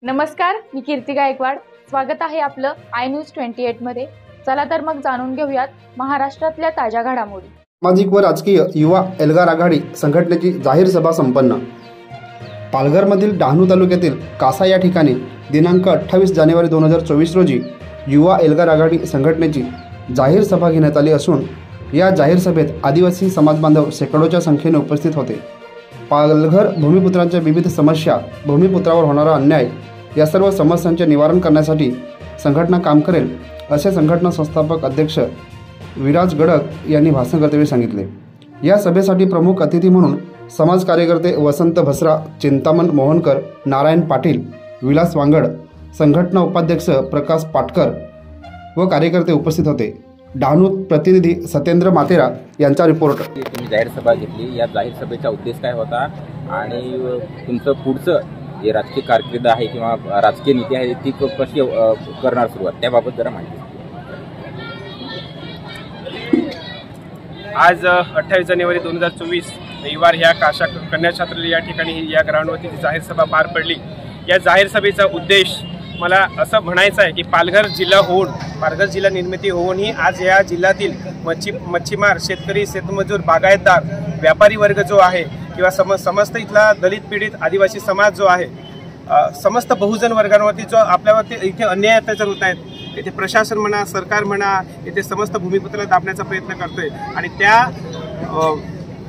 नमस्कार, मी कीर्ती गायकवाड। स्वागत आहे आपलं आय न्यूज 28 मध्ये। चला तर मग जाणून घेऊयात महाराष्ट्रातल्या ताज्या घडामोडी। सामाजिक व राजकीय युवा एल्गार आघाडी संघटनेची जाहीर सभा संपन्न। पालघरमधील डहाणू तालुक्यातील कासा या ठिकाणी दिनांक 28 जानेवारी 2024 रोजी युवा एल्गार आघाडी संघटनेची जाहीर सभा घेण्यात आली असून या जाहीर सभेत आदिवासी समाजबांधव शेकडोच्या संख्येने उपस्थित होते। पालघर भूमिपुत्रांच्या विविध समस्या, भूमिपुत्रावर होणारा अन्याय या सर्व समस्यांचे निवारण करण्यासाठी संघटना काम करेल असे संघटना संस्थापक अध्यक्ष विराज गडक यांनी भाषण करताना सांगितले। या सभेसाठी प्रमुख अतिथी म्हणून समाज कार्यकर्ते वसंत भसरा, चिंतामण मोहनकर, नारायण पाटील, विलास वांगड, संघटना उपाध्यक्ष प्रकाश पाटकर व कार्यकर्ते उपस्थित होते। डहाणू प्रतिनिधी सत्येंद्र मातेरा यांचा रिपोर्ट। तुम्ही जाहीर सभा घेतली, या जाहीर सभेचा उद्देश काय होता आणि तुमचं पुढचं जे राजकीय कारकीर्द आहे किंवा राजकीय नीती आहे ती कशी करणार सुरुवात, त्याबाबत जरा माहिती। आज 28 जानेवारी 2024 रविवार ह्या काशा कन्या छात्रालय या ठिकाणी या ग्राउंडवरती जाहीर सभा पार पडली। या जाहीर सभेचा उद्देश मला असं म्हणायचं आहे की पालघर जिल्हा निर्मिती होऊनही आज या जिल्ह्यातील मच्छीमार, शेतकरी, शेतमजूर, बागायतदार, व्यापारी वर्ग जो आहे किंवा समस्त इथला दलित पीडित आदिवासी समाज जो आहे, समस्त बहुजन वर्गांवरती जो आपल्यावरती इथे अन्याय अत्याचार होत आहेत, इथे प्रशासन म्हणा, सरकार म्हणा, इथे समस्त भूमिपुत्राला दाबण्याचा प्रयत्न करतोय आणि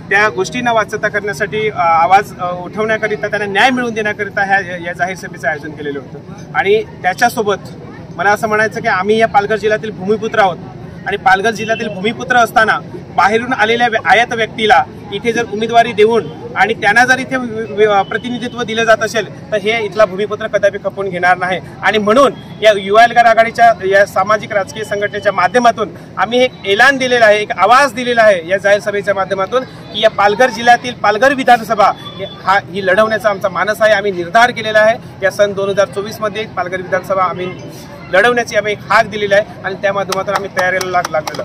त्या गोष्टींना वाचता करण्यासाठी आवाज उठवण्याकरिता, त्यांना न्याय मिळवून देण्याकरिता या जाहीर सभेचं आयोजन केलेलं होतं। आणि त्याच्यासोबत मला असं म्हणायचं की आम्ही या पालघर जिल्ह्यातील भूमिपुत्र आहोत आणि पालघर जिल्ह्यातील भूमिपुत्र असताना बाहेरून आलेल्या आयात व्यक्तीला इथे जर उमेदवारी देऊन आणि त्यांना जर इथे प्रतिनिधित्व दिलं जात असेल तर हे इथला भूमिपुत्र कदापि खपवून घेणार नाही। आणि म्हणून या युवा एल्गार आघाडीच्या या सामाजिक राजकीय संघटनेच्या माध्यमातून आम्ही एक ऐलान दिलेला आहे, एक आवाज दिलेला आहे या जाहीर सभेच्या माध्यमातून की या पालघर जिल्ह्यातील पालघर विधानसभा ही लढवण्याचा आमचा मानस आहे। आम्ही निर्धार केलेला आहे या सन 2024 मध्ये पालघर विधानसभा आम्ही लढवण्याची आम्ही एक हाक दिलेली आहे आणि त्या माध्यमातून आम्ही तयारीला लागलेलो।